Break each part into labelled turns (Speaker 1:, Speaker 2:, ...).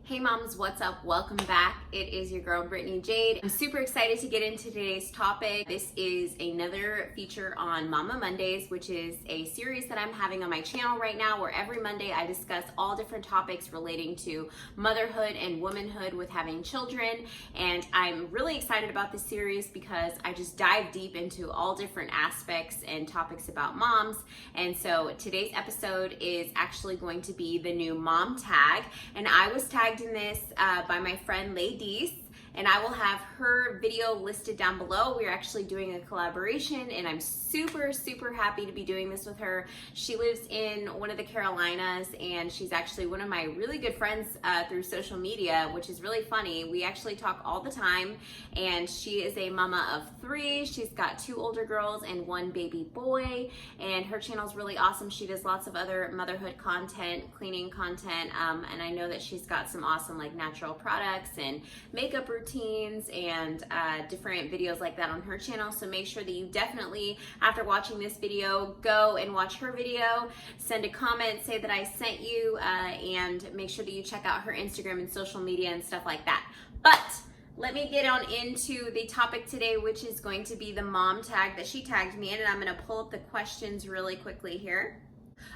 Speaker 1: Hey moms, what's up? Welcome back. It is your girl Brittany Jade. I'm super excited to get into today's topic. This is another feature on Mama Mondays, which is a series that I'm having on my channel right now where every Monday I discuss all different topics relating to motherhood and womanhood with having children. And I'm really excited about this series because I just dive deep into all different aspects and topics about moms. And so today's episode is actually going to be the new mom tag. And I was tagged in this by my friend Leydis, and I will have her video listed down below. We're actually doing a collaboration and I'm super happy to be doing this with her. She lives in one of the Carolinas and she's actually one of my really good friends through social media, which is really funny. We actually talk all the time, and she is a mama of 3. She's got 2 older girls and 1 baby boy, and her channel is really awesome. She does lots of other motherhood content, cleaning content, and I know that she's got some awesome like natural products and makeup routines and different videos like that on her channel. So make sure that you definitely, after watching this video, go and watch her video, send a comment, say that I sent you, and make sure that you check out her Instagram and social media and stuff like that. But let me get on into the topic today, which is going to be the mom tag that she tagged me in, and I'm going to pull up the questions really quickly here.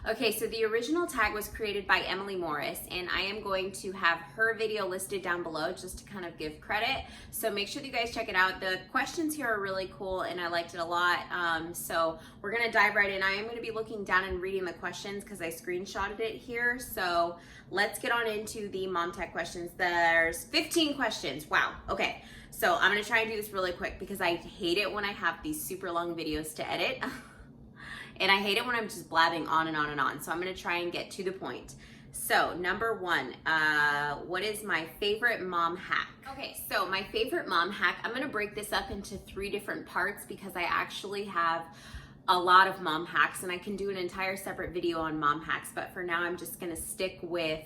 Speaker 1: Okay, so the original tag was created by Norris, and I am going to have her video listed down below just to kind of give credit. So make sure that you guys check it out. The questions here are really cool and I liked it a lot. So we're gonna dive right in. I am gonna be looking down and reading the questions because I screenshotted it here. So let's get on into the mom tag questions. There's 15 questions. Wow, okay. So I'm gonna try and do this really quick because I hate it when I have these super long videos to edit. And I hate it when I'm just blabbing on and on and on. So I'm gonna try and get to the point. So number 1, what is my favorite mom hack? Okay, so my favorite mom hack, I'm gonna break this up into 3 different parts because I actually have a lot of mom hacks and I can do an entire separate video on mom hacks, but for now I'm just gonna stick with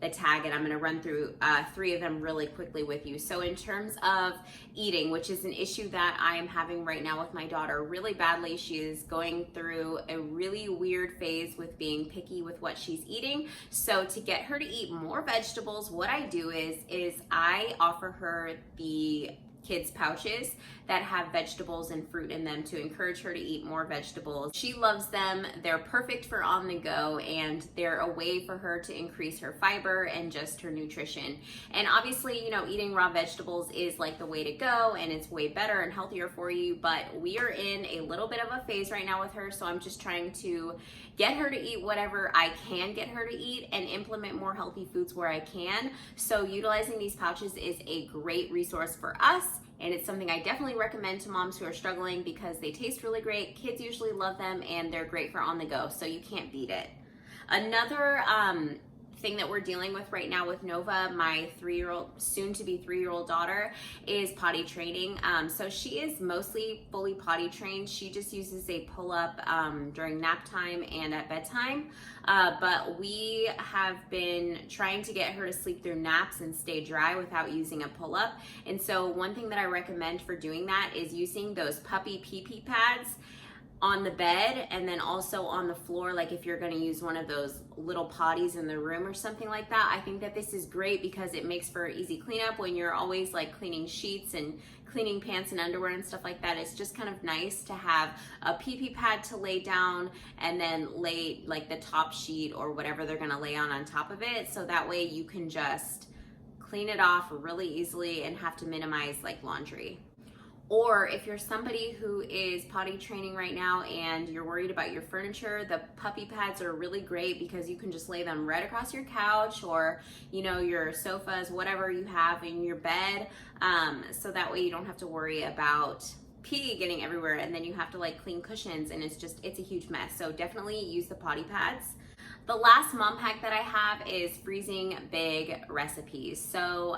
Speaker 1: the tag, and I'm going to run through 3 of them really quickly with you. So in terms of eating, which is an issue that I am having right now with my daughter really badly, she is going through a really weird phase with being picky with what she's eating. So to get her to eat more vegetables, what I do is I offer her the kids pouches that have vegetables and fruit in them to encourage her to eat more vegetables. She loves them. They're perfect for on the go, and they're a way for her to increase her fiber and just her nutrition. And obviously, you know, eating raw vegetables is like the way to go, and it's way better and healthier for you, but we are in a little bit of a phase right now with her, so I'm just trying to get her to eat whatever I can get her to eat and implement more healthy foods where I can. So utilizing these pouches is a great resource for us, and it's something I definitely recommend to moms who are struggling because they taste really great. Kids usually love them and they're great for on the go, so you can't beat it. Another thing that we're dealing with right now with Nova, my 3-year-old, soon to be 3-year-old daughter, is potty training. So she is mostly fully potty trained. She just uses a pull-up during nap time and at bedtime. But we have been trying to get her to sleep through naps and stay dry without using a pull-up. And so one thing that I recommend for doing that is using those puppy pee-pee pads on the bed, and then also on the floor, like if you're going to use one of those little potties in the room or something like that. I think that this is great because it makes for easy cleanup when you're always like cleaning sheets and cleaning pants and underwear and stuff like that. It's just kind of nice to have a pee-pee pad to lay down and then lay like the top sheet or whatever they're going to lay on top of it, so that way you can just clean it off really easily and have to minimize like laundry. Or if you're somebody who is potty training right now and you're worried about your furniture, the puppy pads are really great because you can just lay them right across your couch or, you know, your sofas, whatever you have in your bed. So that way you don't have to worry about pee getting everywhere and then you have to like clean cushions, and it's a huge mess. So definitely use the potty pads. The last mom hack that I have is freezing big recipes. So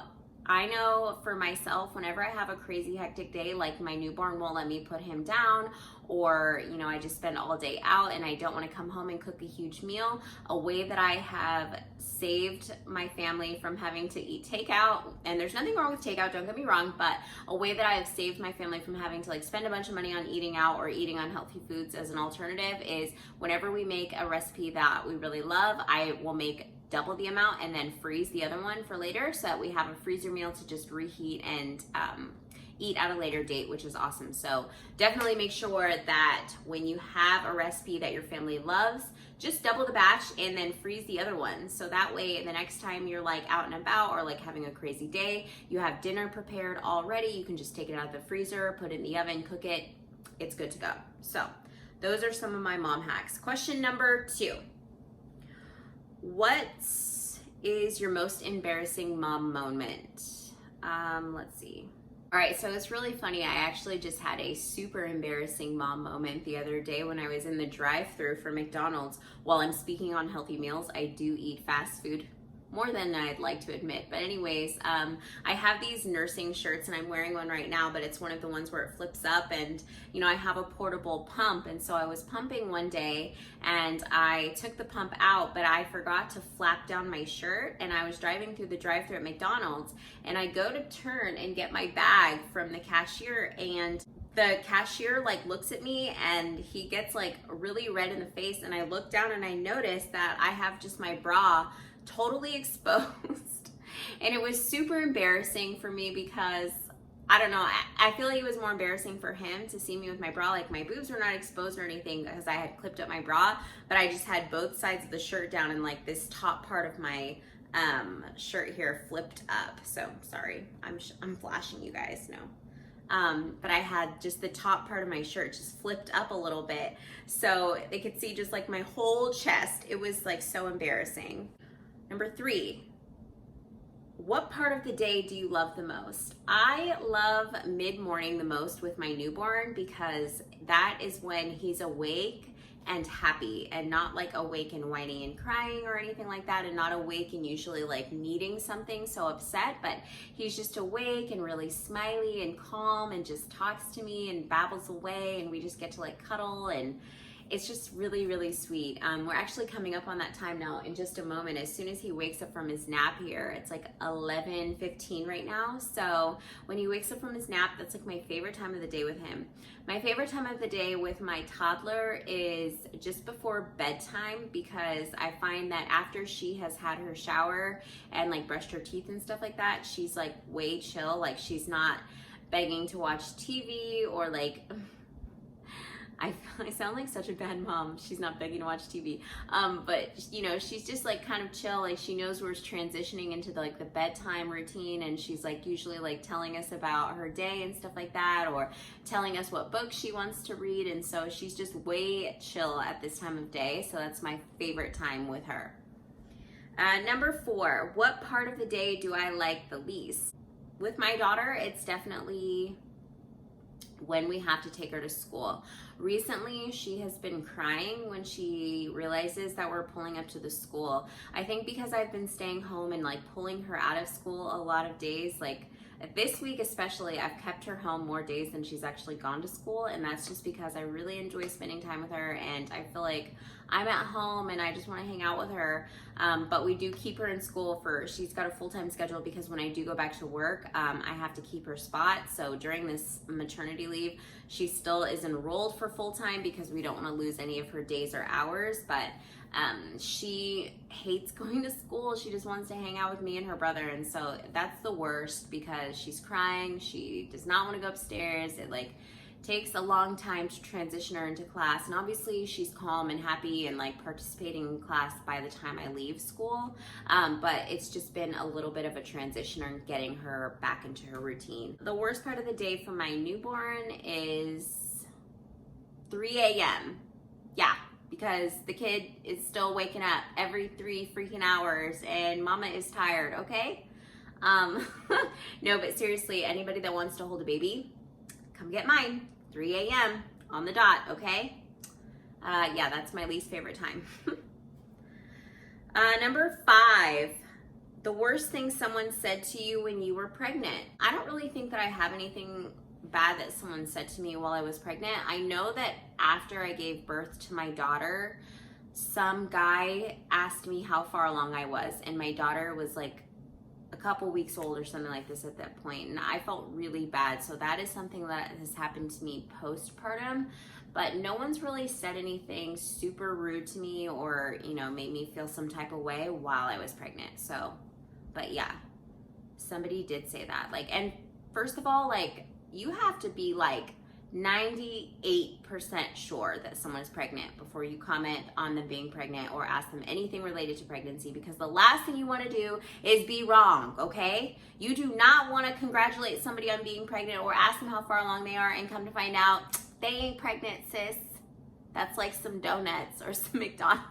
Speaker 1: I know for myself, whenever I have a crazy hectic day, like my newborn won't let me put him down, or, you know, I just spend all day out and I don't want to come home and cook a huge meal, a way that I have saved my family from having to eat takeout, and there's nothing wrong with takeout, don't get me wrong, but a way that I have saved my family from having to like spend a bunch of money on eating out or eating unhealthy foods as an alternative is whenever we make a recipe that we really love, I will make double the amount and then freeze the other one for later so that we have a freezer meal to just reheat and eat at a later date, which is awesome. So definitely make sure that when you have a recipe that your family loves, just double the batch and then freeze the other one. So that way the next time you're like out and about or like having a crazy day, you have dinner prepared already. You can just take it out of the freezer, put it in the oven, cook it. It's good to go. So those are some of my mom hacks. Question number 2. What is your most embarrassing mom moment? Let's see. All right, so it's really funny. I actually just had a super embarrassing mom moment the other day when I was in the drive-thru for McDonald's. While I'm speaking on healthy meals, I do eat fast food more than I'd like to admit. But anyways, I have these nursing shirts and I'm wearing one right now, but it's one of the ones where it flips up and, you know, I have a portable pump. And so I was pumping one day and I took the pump out, but I forgot to flap down my shirt and I was driving through the drive-thru at McDonald's and I go to turn and get my bag from the cashier and the cashier like looks at me and he gets like really red in the face and I look down and I notice that I have just my bra totally exposed. And it was super embarrassing for me because I don't know, I feel like it was more embarrassing for him to see me with my bra. Like my boobs were not exposed or anything because I had clipped up my bra, but I just had both sides of the shirt down and like this top part of my shirt here flipped up. So sorry, I'm flashing you guys, no. But I had just the top part of my shirt just flipped up a little bit so they could see just like my whole chest. It was like so embarrassing. Number 3, what part of the day do you love the most? I love mid-morning the most with my newborn because that is when he's awake and happy and not like awake and whining and crying or anything like that, and not awake and usually like needing something, so upset, but he's just awake and really smiley and calm and just talks to me and babbles away and we just get to like cuddle and it's just really, really sweet. We're actually coming up on that time now in just a moment. As soon as he wakes up from his nap here, it's like 11:15 right now. So when he wakes up from his nap, that's like my favorite time of the day with him. My favorite time of the day with my toddler is just before bedtime because I find that after she has had her shower and like brushed her teeth and stuff like that, she's like way chill. Like she's not begging to watch TV or like, I sound like such a bad mom. She's not begging to watch TV. But you know, she's just like kind of chill. Like she knows we're transitioning into the bedtime routine and she's like usually like telling us about her day and stuff like that or telling us what books she wants to read. And so she's just way chill at this time of day. So that's my favorite time with her. Number 4, what part of the day do I like the least? With my daughter, it's definitely when we have to take her to school. Recently, she has been crying when she realizes that we're pulling up to the school. I think because I've been staying home and like pulling her out of school a lot of days, like this week especially, I've kept her home more days than she's actually gone to school, and that's just because I really enjoy spending time with her and I feel like I'm at home and I just want to hang out with her. But we do keep her in school she's got a full-time schedule because when I do go back to work, I have to keep her spot. So during this maternity leave, she still is enrolled for full-time because we don't want to lose any of her days or hours. But she hates going to school. She just wants to hang out with me and her brother. And so that's the worst because she's crying. She does not want to go upstairs. It like takes a long time to transition her into class, and obviously she's calm and happy and like participating in class by the time I leave school, but it's just been a little bit of a transition in getting her back into her routine. The worst part of the day for my newborn is 3 a.m. Yeah, because the kid is still waking up every 3 freaking hours and mama is tired, okay? No, but seriously, anybody that wants to hold a baby, come get mine. 3 a.m. on the dot, okay? Yeah, that's my least favorite time. Number 5, the worst thing someone said to you when you were pregnant. I don't really think that I have anything bad that someone said to me while I was pregnant. I know that after I gave birth to my daughter, some guy asked me how far along I was, and my daughter was like a couple weeks old or something like this at that point, and I felt really bad. So that is something that has happened to me postpartum, but no one's really said anything super rude to me or, you know, made me feel some type of way while I was pregnant. So, but yeah, somebody did say that. Like, and first of all, like, you have to be like 98% sure that someone's pregnant before you comment on them being pregnant or ask them anything related to pregnancy, because the last thing you want to do is be wrong, okay? You do not want to congratulate somebody on being pregnant or ask them how far along they are and come to find out they ain't pregnant, sis. That's like some donuts or some McDonald's.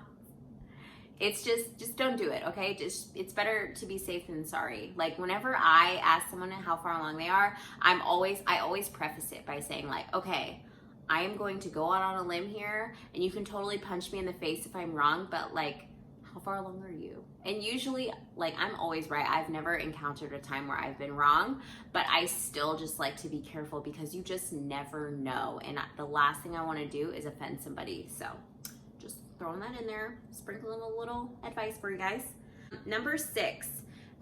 Speaker 1: It's just don't do it, okay? It's better to be safe than sorry. Like, whenever I ask someone how far along they are, I always preface it by saying, like, okay, I am going to go out on a limb here, and you can totally punch me in the face if I'm wrong, but like, how far along are you? And usually, like, I'm always right. I've never encountered a time where I've been wrong, but I still just like to be careful because you just never know. And the last thing I want to do is offend somebody. So just throwing that in there, sprinkling a little advice for you guys. Number 6,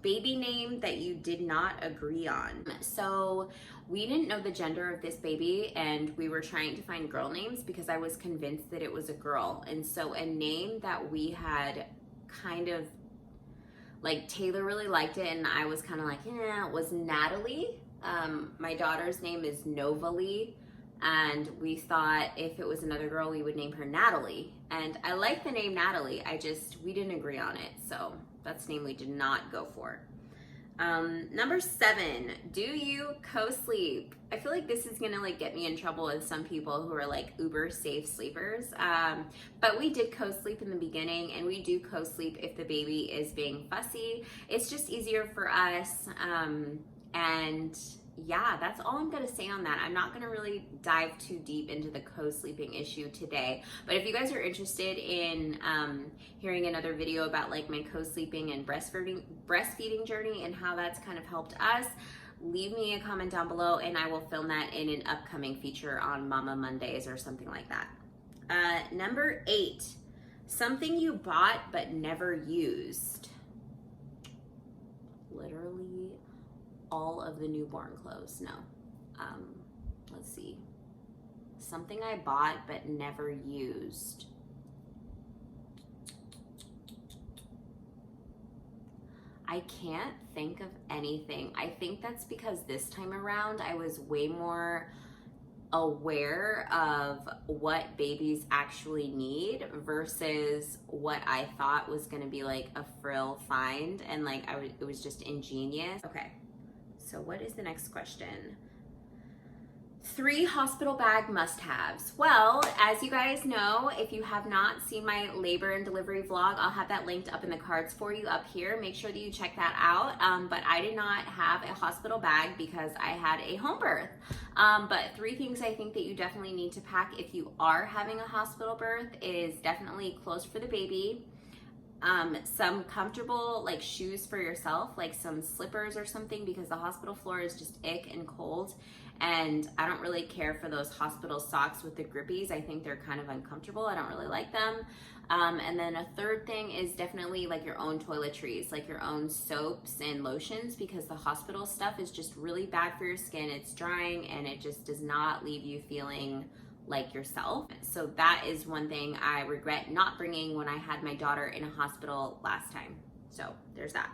Speaker 1: baby name that you did not agree on. So we didn't know the gender of this baby, and we were trying to find girl names because I was convinced that it was a girl. And so a name that we had kind of, like, Taylor really liked it, and I was kind of like, yeah, was Natalie. My daughter's name is Novalie, and we thought if it was another girl, we would name her Natalie. And I like the name Natalie, we didn't agree on it, so that's the name we did not go for. Number 7, do you co-sleep? I feel like this is gonna like get me in trouble with some people who are like uber safe sleepers. But we did co-sleep in the beginning, and we do co-sleep if the baby is being fussy. It's just easier for us. And yeah, that's all I'm gonna say on that. I'm not gonna really dive too deep into the co-sleeping issue today, but if you guys are interested in hearing another video about like my co-sleeping and breastfeeding journey and how that's kind of helped us, leave me a comment down below and I will film that in an upcoming feature on Mama Mondays or something like that. Number 8, something you bought but never used. Literally all of the newborn clothes. No. Let's see. Something I bought but never used. I can't think of anything. I think that's because this time around I was way more aware of what babies actually need versus what I thought was gonna be like a frill find, and like it was just ingenious. Okay, so what is the next question? 3 hospital bag must-haves. Well, as you guys know, if you have not seen my labor and delivery vlog, I'll have that linked up in the cards for you up here. Make sure that you check that out. But I did not have a hospital bag because I had a home birth. But 3 things I think that you definitely need to pack if you are having a hospital birth is definitely clothes for the baby, some comfortable like shoes for yourself, like some slippers or something, because the hospital floor is just ick and cold. And I don't really care for those hospital socks with the grippies. I think they're kind of uncomfortable. I don't really like them. And then a third thing is definitely like your own toiletries, like your own soaps and lotions, because the hospital stuff is just really bad for your skin. It's drying and it just does not leave you feeling like yourself. So that is one thing I regret not bringing when I had my daughter in a hospital last time. So there's that.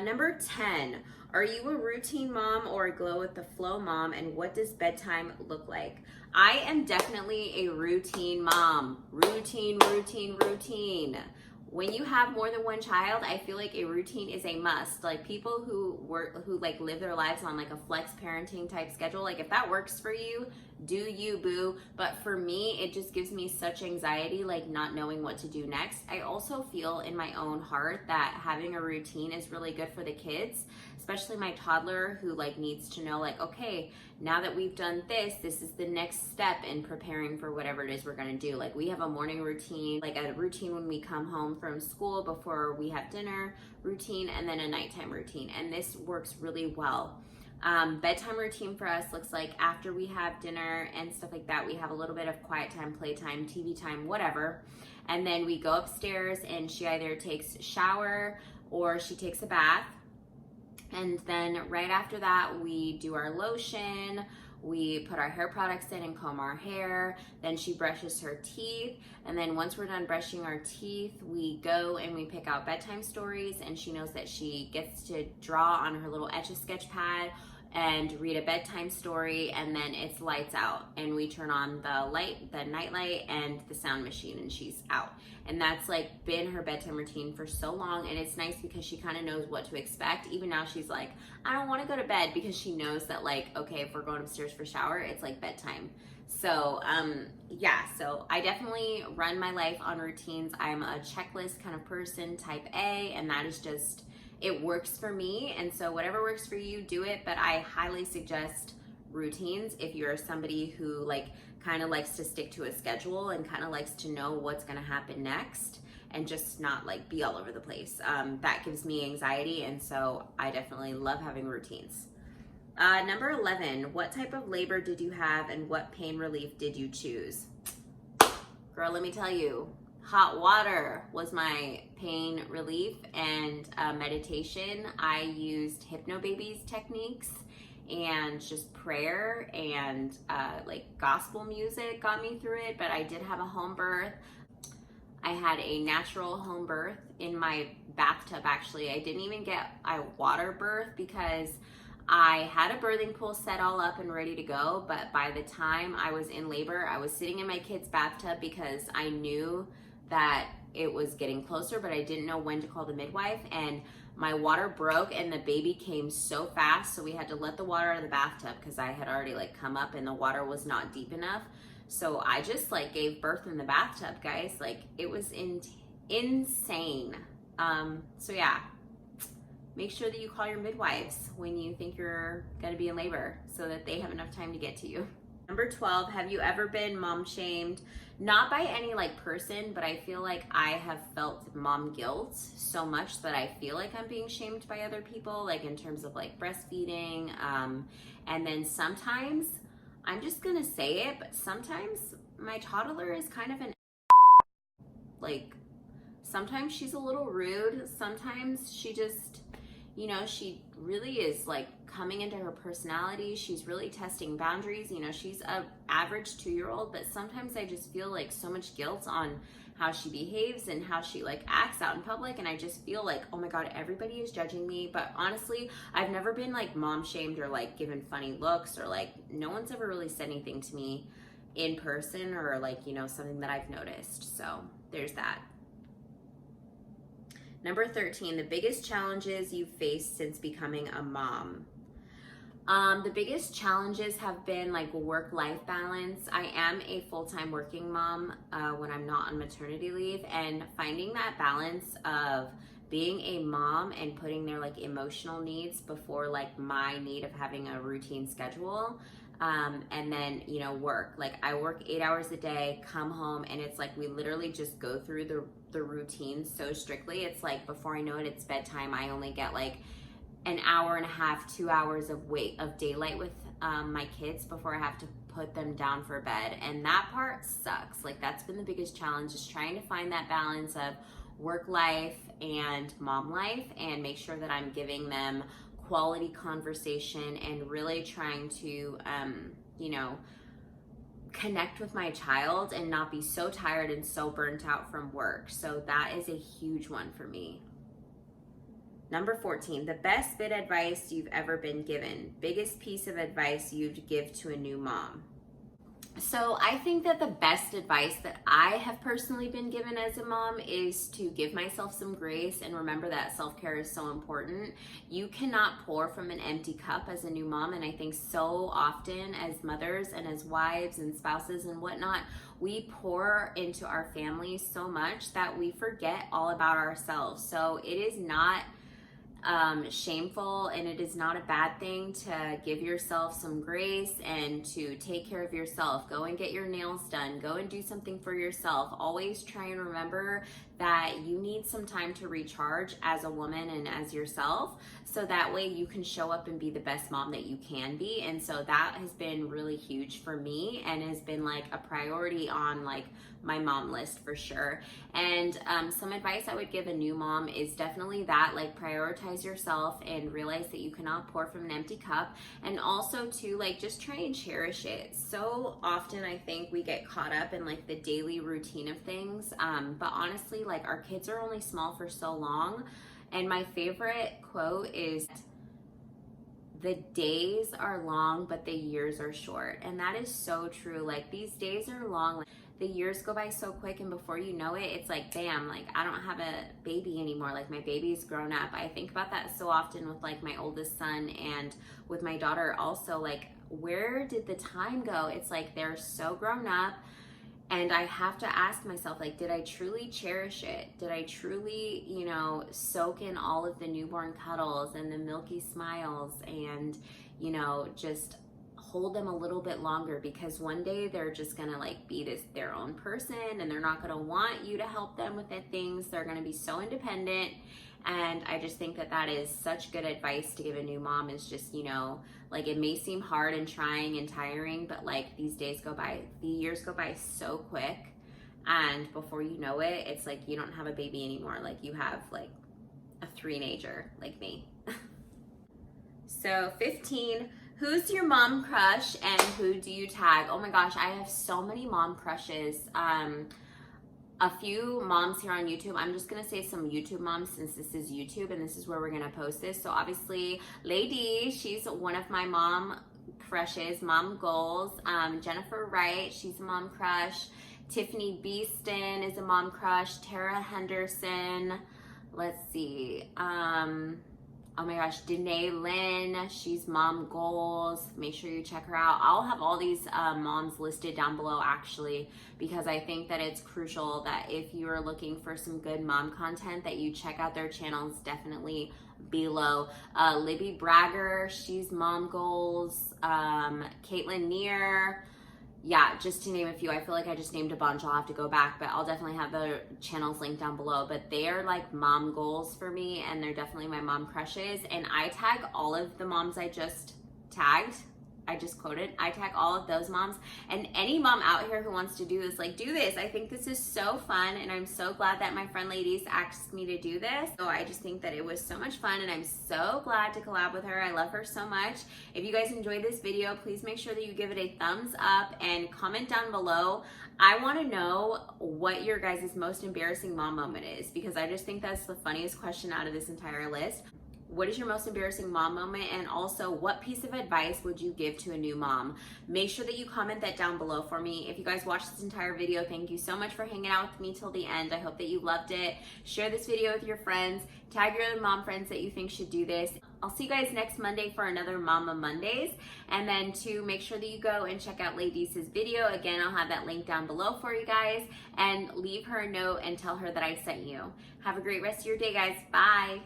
Speaker 1: Number 10, are you a routine mom or a glow with the flow mom, and what does bedtime look like? I am definitely a routine mom. Routine. When you have more than one child, I feel like a routine is a must. Like people who like live their lives on like a flex parenting type schedule, like if that works for you, do you, boo. But for me, it just gives me such anxiety, like not knowing what to do next. I also feel in my own heart that having a routine is really good for the kids, especially my toddler who like needs to know like, okay, now that we've done this is the next step in preparing for whatever it is we're gonna do. Like we have a morning routine, like a routine when we come home from school before we have dinner routine, and then a nighttime routine. And this works really well. Bedtime routine for us looks like after we have dinner and stuff like that, we have a little bit of quiet time, playtime, TV time, whatever. And then we go upstairs and she either takes a shower or she takes a bath. And then right after that, we do our lotion, We put our hair products in and comb our hair. Then she brushes her teeth. And then once we're done brushing our teeth, we go and we pick out bedtime stories. And she knows that she gets to draw on her little Etch-a-Sketch pad and read a bedtime story, and then it's lights out, and we turn on the night light and the sound machine, and she's out. And that's like been her bedtime routine for so long, and it's nice because she kind of knows what to expect. Even now she's like, I don't want to go to bed, because she knows that, like, okay, if we're going upstairs for shower, it's like bedtime. So yeah, so I definitely run my life on routines. I'm a checklist kind of person, type A, and that is just, it works for me. And so whatever works for you, do it. But I highly suggest routines if you're somebody who like kind of likes to stick to a schedule and kind of likes to know what's going to happen next and just not like be all over the place. That gives me anxiety, and so I definitely love having routines. Number 11, what type of labor did you have and what pain relief did you choose? Girl, let me tell you, hot water was my pain relief, and meditation. I used Hypnobabies techniques and just prayer and like gospel music got me through it. But I did have a home birth. I had a natural home birth in my bathtub, actually. I didn't even get a water birth because I had a birthing pool set all up and ready to go. But by the time I was in labor, I was sitting in my kid's bathtub because I knew that it was getting closer, but I didn't know when to call the midwife, and my water broke and the baby came so fast, so we had to let the water out of the bathtub because I had already like come up and the water was not deep enough. So I just like gave birth in the bathtub, guys. Like, it was insane. So yeah, make sure that you call your midwives when you think you're gonna be in labor so that they have enough time to get to you. Number 12, have you ever been mom shamed? Not by any like person, but I feel like I have felt mom guilt so much that I feel like I'm being shamed by other people, like in terms of like breastfeeding. And then sometimes, I'm just gonna say it, but sometimes my toddler is kind of an like, sometimes she's a little rude. Sometimes she just, you know, she really is like coming into her personality. She's really testing boundaries. You know, she's a average 2-year-old, but sometimes I just feel like so much guilt on how she behaves and how she like acts out in public. And I just feel like, oh my God, everybody is judging me. But honestly, I've never been like mom shamed or like given funny looks, or like no one's ever really said anything to me in person or like, you know, something that I've noticed. So there's that. Number 13, the biggest challenges you've faced since becoming a mom. The biggest challenges have been like work-life balance. I am a full-time working mom when I'm not on maternity leave, and finding that balance of being a mom and putting their like emotional needs before like my need of having a routine schedule. And then, you know, work. Like, I work 8 hours a day, come home, and it's like we literally just go through the routine so strictly. It's like before I know it, it's bedtime. I only get like an hour and a half, 2 hours of daylight with my kids before I have to put them down for bed. And that part sucks. Like, that's been the biggest challenge, is trying to find that balance of work life and mom life, and make sure that I'm giving them quality conversation and really trying to, you know, connect with my child and not be so tired and so burnt out from work. So that is a huge one for me. Number 14, the best bit of advice you've ever been given. Biggest piece of advice you'd give to a new mom. So I think that the best advice that I have personally been given as a mom is to give myself some grace and remember that self-care is so important. You cannot pour from an empty cup as a new mom, and I think so often as mothers and as wives and spouses and whatnot, we pour into our families so much that we forget all about ourselves. So it is not shameful, and it is not a bad thing to give yourself some grace and to take care of yourself. Go and get your nails done. Go and do something for yourself. Always try and remember that you need some time to recharge as a woman and as yourself, so that way you can show up and be the best mom that you can be. And so that has been really huge for me and has been like a priority on like my mom list for sure. And some advice I would give a new mom is definitely that, like, prioritize yourself and realize that you cannot pour from an empty cup. And also to like just try and cherish it. So often I think we get caught up in like the daily routine of things, but honestly, like, our kids are only small for so long. And my favorite quote is, the days are long, but the years are short. And that is so true. Like, these days are long. Like, the years go by so quick, and before you know it, it's like, bam, like, I don't have a baby anymore. Like, my baby's grown up. I think about that so often with like my oldest son and with my daughter also. Like, where did the time go? It's like they're so grown up. And I have to ask myself, like, did I truly cherish it? Did I truly, you know, soak in all of the newborn cuddles and the milky smiles and, you know, just hold them a little bit longer? Because one day they're just gonna like be their own person, and they're not gonna want you to help them with the things. They're gonna be so independent. And I just think that that is such good advice to give a new mom, is just, you know, like, it may seem hard and trying and tiring, but like, these days go by, the years go by so quick. And before you know it, it's like you don't have a baby anymore. Like, you have like a three-nager like me. So 15, who's your mom crush and who do you tag? Oh my gosh, I have so many mom crushes. A few moms here on YouTube. I'm just gonna say some YouTube moms since this is YouTube and this is where we're gonna post this. So obviously, Leydis, she's one of my mom crushes, mom goals. Jennifer Wright, she's a mom crush. Tiffany Beeston is a mom crush. Tara Henderson. Let's see. Oh my gosh, Danae Lynn, she's mom goals. Make sure you check her out. I'll have all these moms listed down below actually, because I think that it's crucial that if you are looking for some good mom content, that you check out their channels definitely below. Libby Bragger, she's mom goals. Caitlin Neer. Yeah, just to name a few. I feel like I just named a bunch. I'll have to go back, but I'll definitely have the channels linked down below. But they are like mom goals for me, and they're definitely my mom crushes. And I tag all of the moms I just tagged. I just quoted. I tag all of those moms, and any mom out here who wants to do this, like, do this. I think this is so fun, and I'm so glad that my friend Leydis asked me to do this. So I just think that it was so much fun, and I'm so glad to collab with her. I love her so much. If you guys enjoyed this video, please make sure that you give it a thumbs up and comment down below. I want to know what your guys' most embarrassing mom moment is, because I just think that's the funniest question out of this entire list. What is your most embarrassing mom moment? And also, what piece of advice would you give to a new mom? Make sure that you comment that down below for me. If you guys watched this entire video, thank you so much for hanging out with me till the end. I hope that you loved it. Share this video with your friends. Tag your other mom friends that you think should do this. I'll see you guys next Monday for another Mama Mondays. And then to make sure that you go and check out Leydis' video. Again, I'll have that link down below for you guys. And leave her a note and tell her that I sent you. Have a great rest of your day, guys. Bye.